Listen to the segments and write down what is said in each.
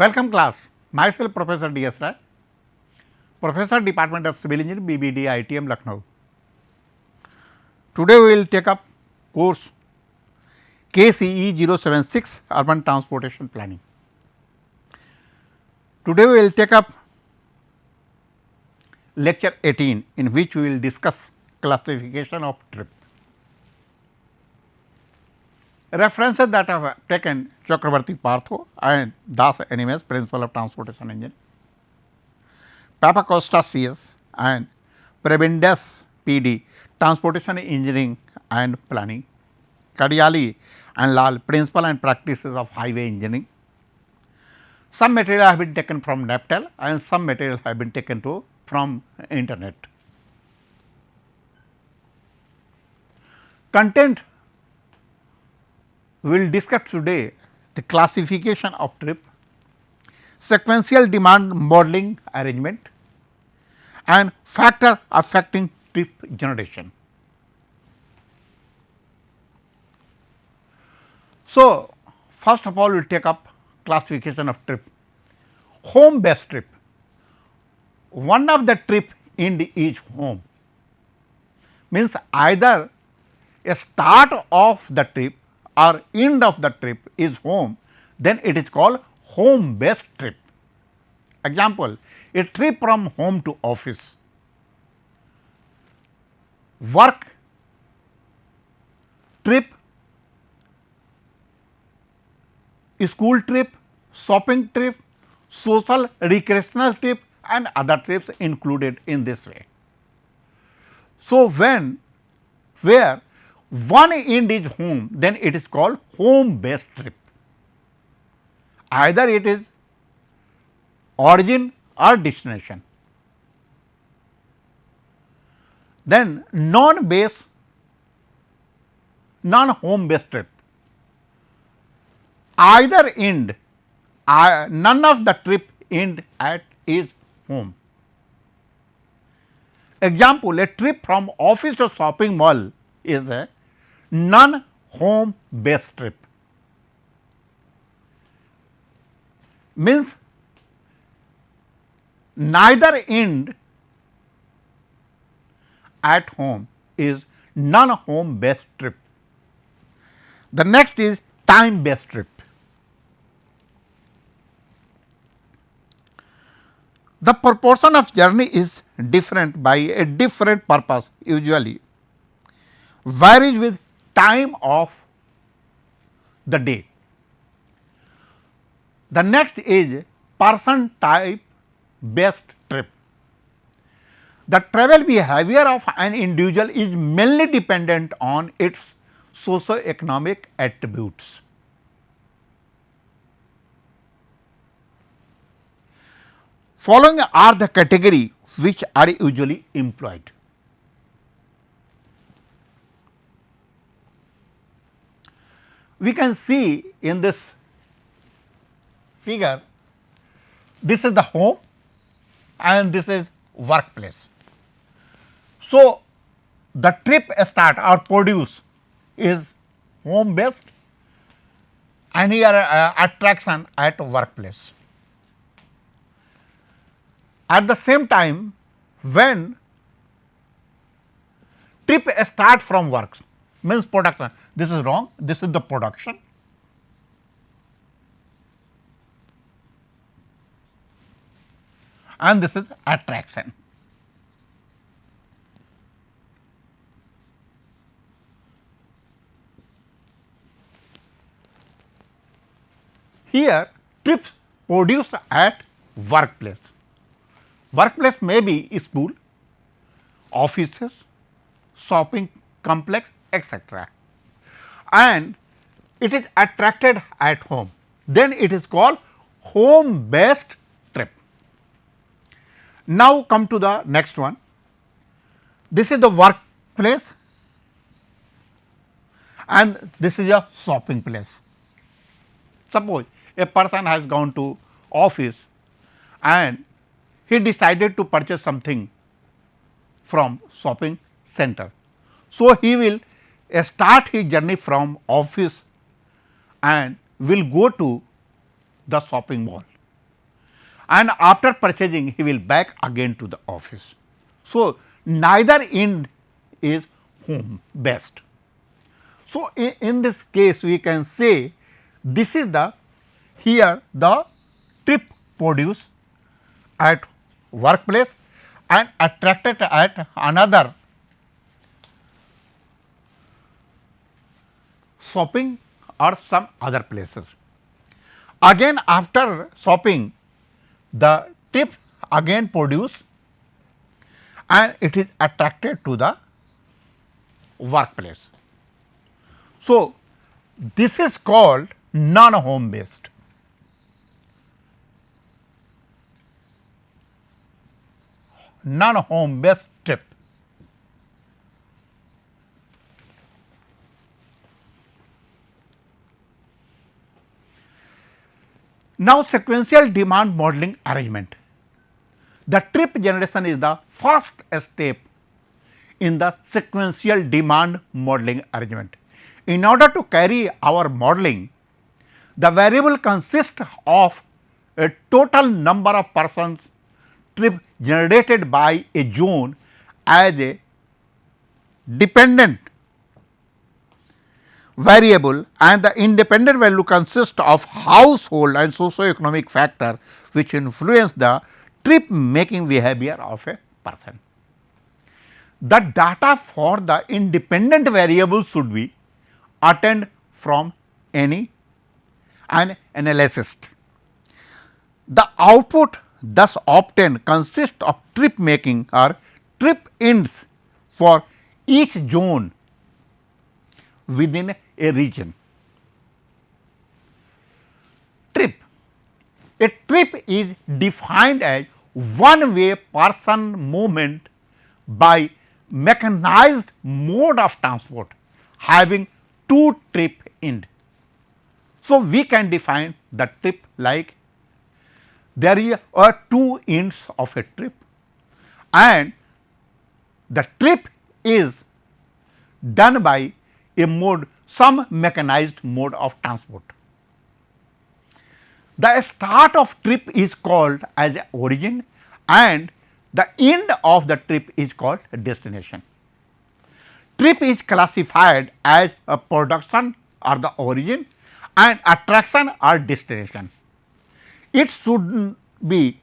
Welcome class, myself Professor D.S. Rai, Professor Department of Civil Engineering, BBD, ITM, Lucknow. Today we will take up course KCE 076 Urban Transportation Planning. Today we will take up lecture 18 in which we will discuss classification of trip. References that I have taken Chakravarti Partho and Das NMS, Principle of Transportation Engineering, Papa Costa CS and Prebendus PD, Transportation Engineering and Planning, Kadiali and Lal, Principle and Practices of Highway Engineering. Some material have been taken from NAPTEL and some material have been taken from internet. Content we will discuss today the classification of trip, sequential demand modeling arrangement and factor affecting trip generation. So, first of all we will take up classification of trip. Home based trip, one of the trip end is home, means either a start of the trip or end of the trip is home, then it is called home based trip. Example, a trip from home to office, work trip, school trip, shopping trip, social recreational trip and other trips included in this way. So, where one end is home, then it is called home based trip. Either it is origin or destination. Then non home based trip, either end, none of the trip end at is home. Example, a trip from office to shopping mall is a non home based trip, means neither end at home is non home based trip. The next is time based trip. The proportion of journey is different by a different purpose, usually varies with time of the day. The next is person type based trip. The travel behavior of an individual is mainly dependent on its socio-economic attributes. Following are the category which are usually employed. We can see in this figure, this is the home and this is workplace. So, the trip start or produce is home based and here attraction at workplace. At the same time, when trip start from works, means production, this is wrong, this is the production. And this is attraction. Here trips produced at workplace. Workplace may be school, offices, shopping complex, etc. And it is attracted at home, then it is called home based trip. Now, come to the next one. This is the workplace and this is a shopping place. Suppose a person has gone to office and he decided to purchase something from shopping center. So, he will start his journey from office and will go to the shopping mall. and after purchasing he will back again to the office. So, neither end is home based. So, in this case we can say this is the here the trip produced at workplace and attracted at another shopping or some other places. Again after shopping the trip again produce and it is attracted to the workplace. So, this is called non-home based. Non-home based trip. Now, sequential demand modeling arrangement. The trip generation is the first step in the sequential demand modeling arrangement. In order to carry our modeling, the variable consists of a total number of persons trip generated by a zone as a dependent variable, and the independent value consists of household and socio-economic factor which influence the trip making behavior of a person. The data for the independent variable should be obtained from an analyst. The output thus obtained consists of trip making or trip ends for each zone within a region. Trip. A trip is defined as one way person movement by mechanized mode of transport having two trip end. So, we can define the trip like there are two ends of a trip and the trip is done by a mode, some mechanized mode of transport. The start of trip is called as origin and the end of the trip is called destination. Trip is classified as a production or the origin and attraction or destination. It should be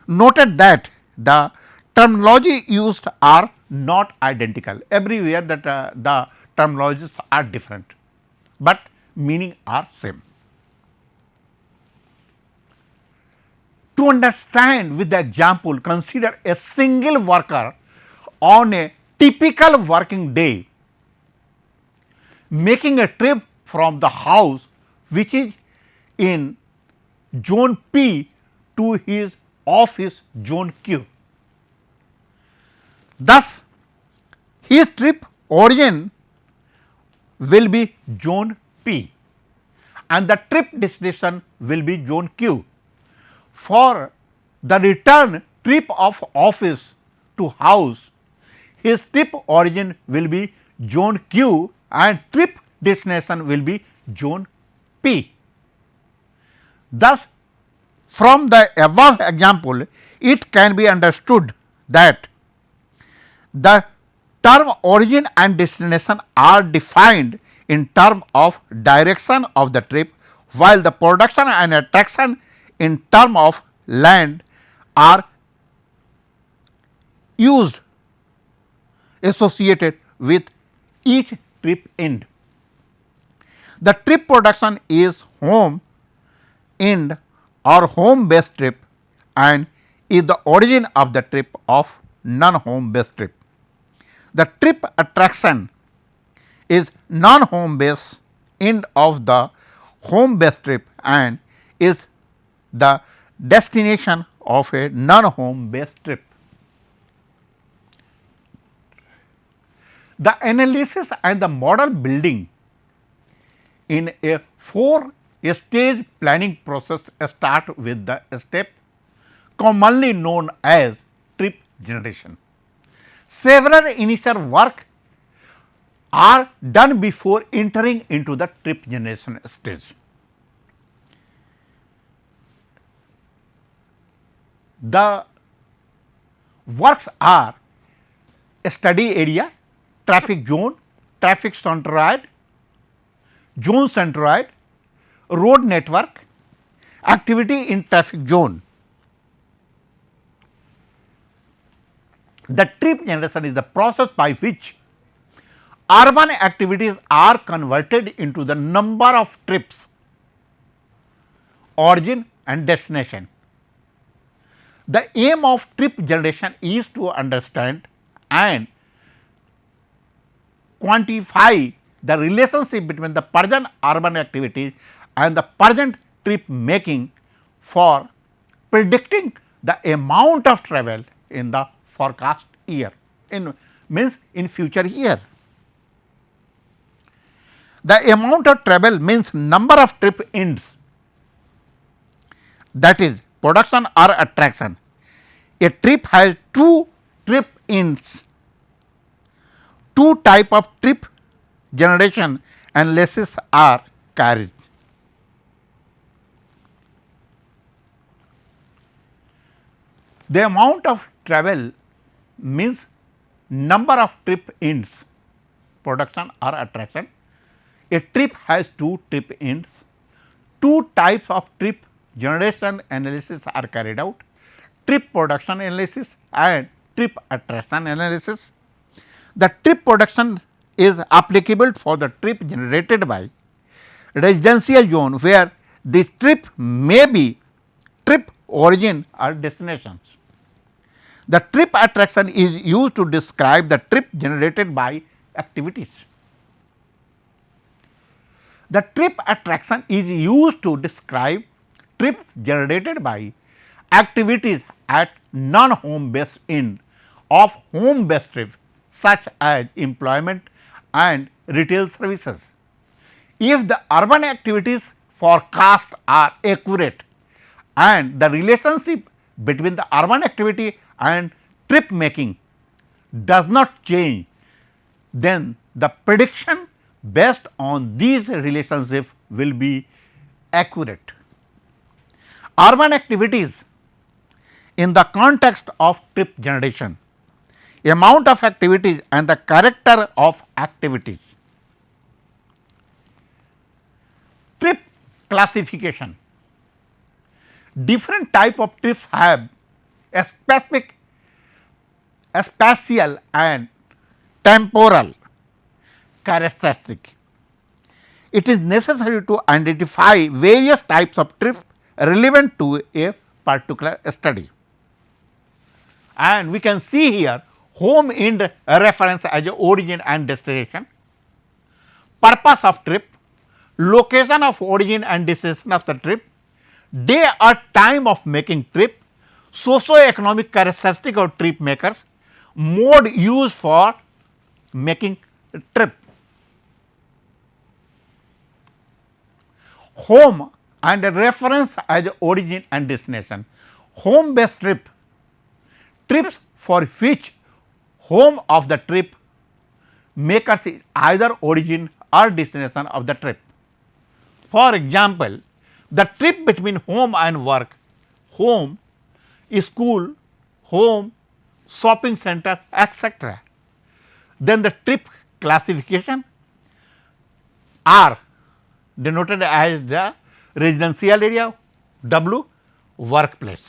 noted that the terminology used are not identical. Everywhere that the terminologies are different, but meaning are same. To understand with the example, consider a single worker on a typical working day making a trip from the house which is in zone P to his office zone Q. Thus, his trip origin will be zone P and the trip destination will be zone Q. For the return trip of office to house, his trip origin will be zone Q and trip destination will be zone P. Thus, from the above example, it can be understood that the term origin and destination are defined in terms of direction of the trip, while the production and attraction in terms of land are used associated with each trip end. The trip production is home end or home based trip and is the origin of the trip of non-home based trip. The trip attraction is non-home based end of the home based trip and is the destination of a non-home based trip. The analysis and the model building in a 4-stage planning process start with the step commonly known as trip generation. Several initial work are done before entering into the trip generation stage. The works are study area, traffic zone, traffic centroid, zone centroid, road network, activity in traffic zone. The trip generation is the process by which urban activities are converted into the number of trips, origin and destination. The aim of trip generation is to understand and quantify the relationship between the present urban activities and the present trip making for predicting the amount of travel in the forecast year, in future year. The amount of travel means number of trip ends, that is production or attraction. A trip has two trip ends. Two type of trip generation analysis are carried. The amount of travel means number of trip ends, production or attraction. A trip has two trip ends. Two types of trip generation analysis are carried out: trip production analysis and trip attraction analysis. The trip production is applicable for the trip generated by residential zone, where this trip may be trip origin or destinations. The trip attraction is used to describe the trip generated by activities. The trip attraction is used to describe trips generated by activities at non-home based end of home based trip, such as employment and retail services. If the urban activities forecast are accurate and the relationship between the urban activity and trip making does not change, then the prediction based on these relationships will be accurate. Urban activities in the context of trip generation, amount of activities and the character of activities. Trip classification. Different type of trips have a specific, a spatial and temporal characteristic. It is necessary to identify various types of trips relevant to a particular study. And we can see here home end reference as a origin and destination, purpose of trip, location of origin and destination of the trip, day or time of making trip, socio-economic characteristic of trip makers, mode used for making trip. Home and a reference as origin and destination. Home based trip, trips for which home of the trip makers is either origin or destination of the trip. For example, the trip between home and work, home, school, home, shopping center, etc. Then the trip classification R denoted as the residential area, W workplace.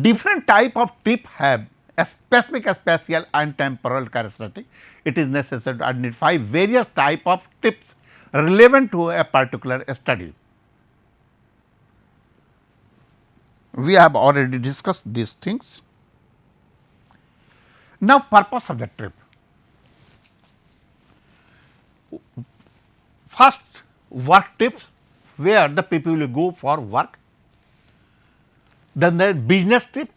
Different type of trip have a specific spatial and temporal characteristic. It is necessary to identify various type of trips relevant to a particular study. We have already discussed these things. Now, purpose of the trip. First, work trips, where the people will go for work. Then the business trip,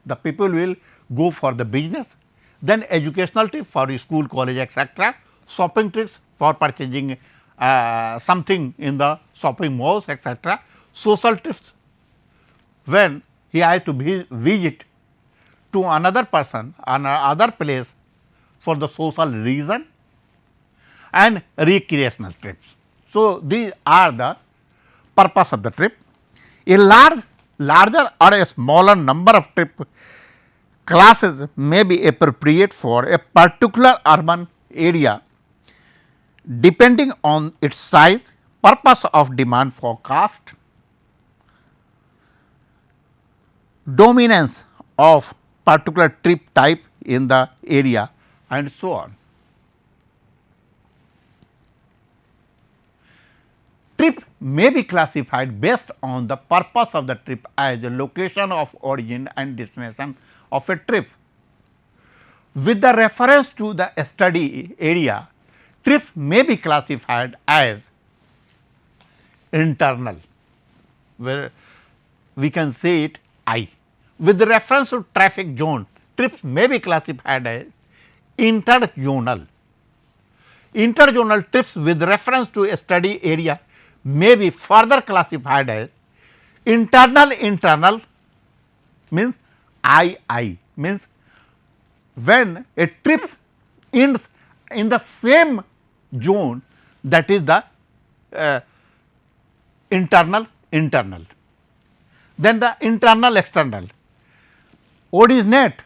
the people will go for the business. Then educational trip for school, college, etc. Shopping trips for purchasing something in the shopping malls, etc. Social trips, when he has to visit to another person, another place for the social reason, and recreational trips. So, these are the purpose of the trip. A larger or a smaller number of trip classes may be appropriate for a particular urban area depending on its size, purpose of demand forecast, dominance of particular trip type in the area, and so on. Trip may be classified based on the purpose of the trip as the location of origin and destination of a trip. With the reference to the study area, trip may be classified as internal, where we can say it I. With the reference to traffic zone, trips may be classified as interzonal. Interzonal trips with reference to a study area may be further classified as internal means II, means when a trip ends in the same zone, that is the internal. Then the internal external originate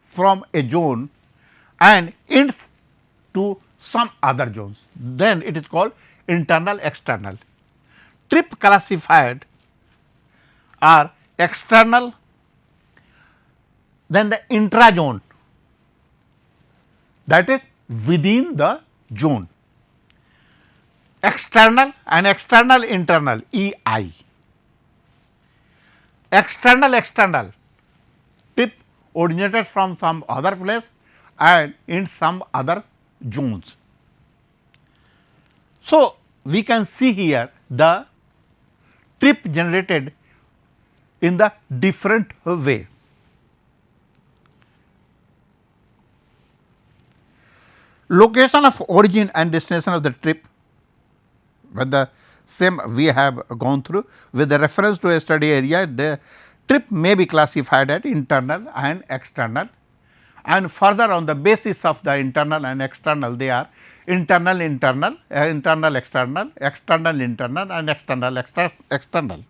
from a zone and ends to some other zones, then it is called internal external. Trip classified are external, then the intrazone, that is within the zone, external and external internal EI. External trip originated from some other place and in some other zones. So, we can see here the trip generated in the different way. Location of origin and destination of the trip, with the same we have gone through. With the reference to a study area, the trip may be classified as internal and external, and further on the basis of the internal and external, they are internal external, and external external.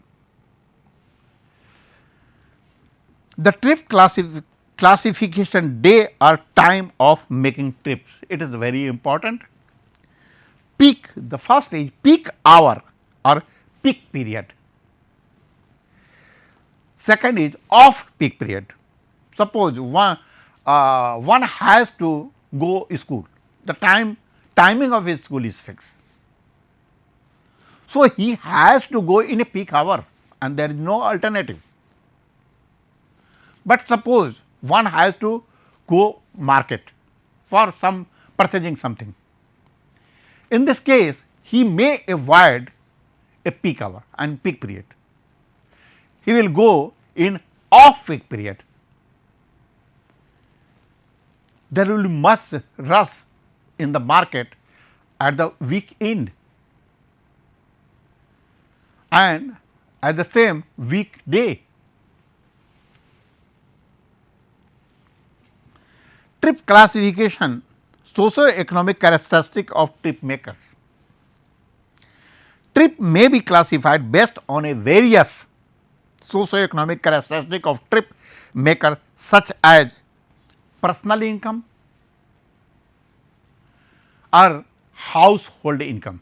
The trip classification day or time of making trips, it is very important. Peak, the first is peak hour or peak period. Second is off peak period. Suppose one has to go school, the timing of his school is fixed. So, he has to go in a peak hour and there is no alternative. But suppose one has to go market for some purchasing something. In this case, he may avoid a peak hour and peak period. He will go in off peak period. There will be much rush in the market at the week end and at the same weekday. Trip classification, socio-economic characteristic of trip makers. Trip may be classified based on a various socio-economic characteristic of trip maker, such as personal income or household income.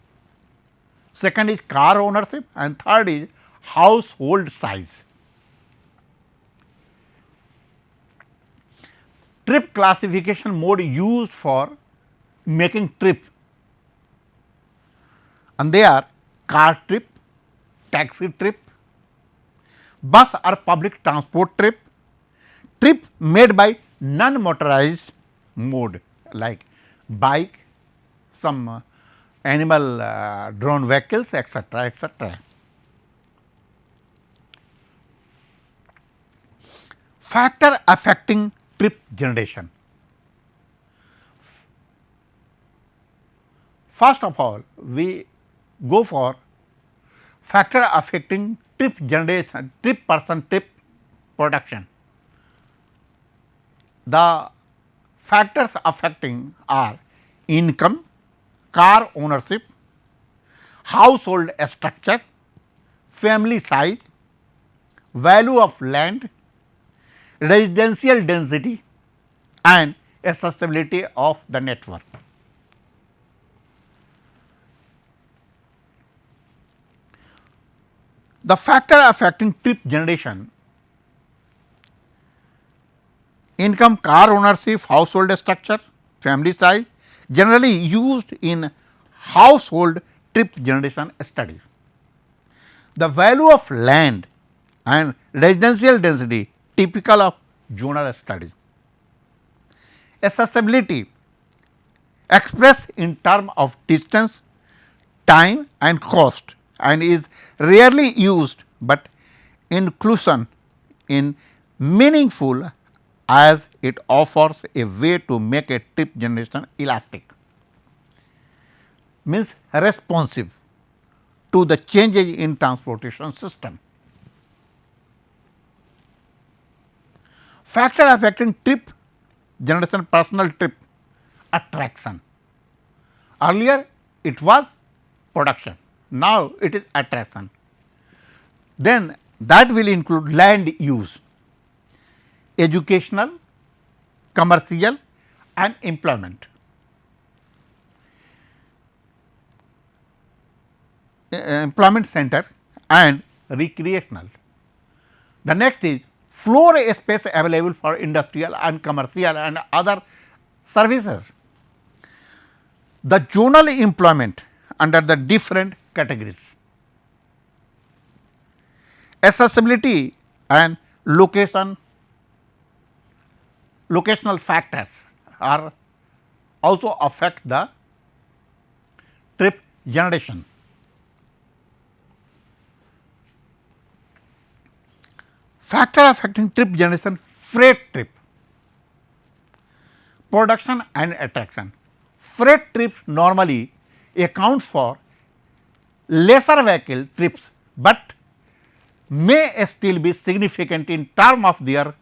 Second is car ownership and third is household size. Trip classification mode used for making trip, and they are car trip, taxi trip, bus or public transport trip, trip made by non-motorized mode like bike, some animal drawn vehicles, etc., etc. Factor affecting trip generation. First of all, we go for factor affecting trip generation, trip production. The factors affecting are income, car ownership, household structure, family size, value of land, residential density and accessibility of the network. The factor affecting trip generation: income, car ownership, household structure, family size, generally used in household trip generation studies. The value of land and residential density, typical of zonal studies. Accessibility, expressed in terms of distance, time and cost, and is rarely used, but inclusion in meaningful as it offers a way to make a trip generation elastic, means responsive to the changes in transportation system. Factor affecting trip generation: personal trip attraction. Earlier it was production, now it is attraction. Then that will include land use, educational, commercial and employment. Employment center and recreational. The next is floor space available for industrial and commercial and other services. The zonal employment under the different categories. Accessibility and locational factors are also affect the trip generation. Factor affecting trip generation: freight trip, production and attraction. Freight trips normally account for lesser vehicle trips, but may still be significant in terms of their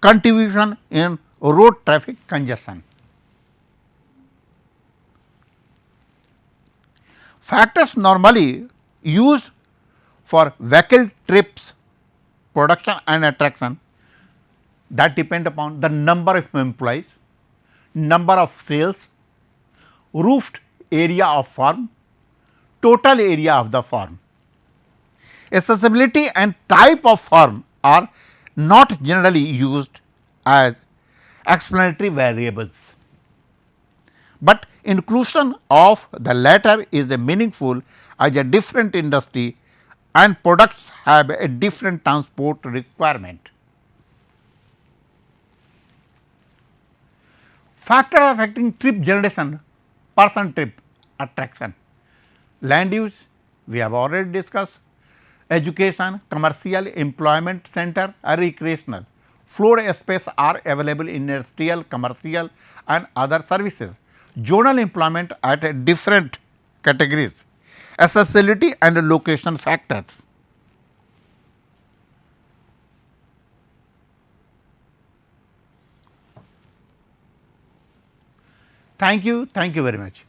contribution in road traffic congestion. Factors normally used for vehicle trips, production and attraction, that depend upon the number of employees, number of sales, roofed area of farm, total area of the farm. Accessibility and type of farm are not generally used as explanatory variables, but inclusion of the latter is meaningful as a different industry and products have a different transport requirement. Factor affecting trip generation: person trip attraction, land use we have already discussed, education, commercial, employment center and recreational. Floor space are available in industrial, commercial and other services. Zonal employment at different categories, accessibility and location factors. Thank you very much.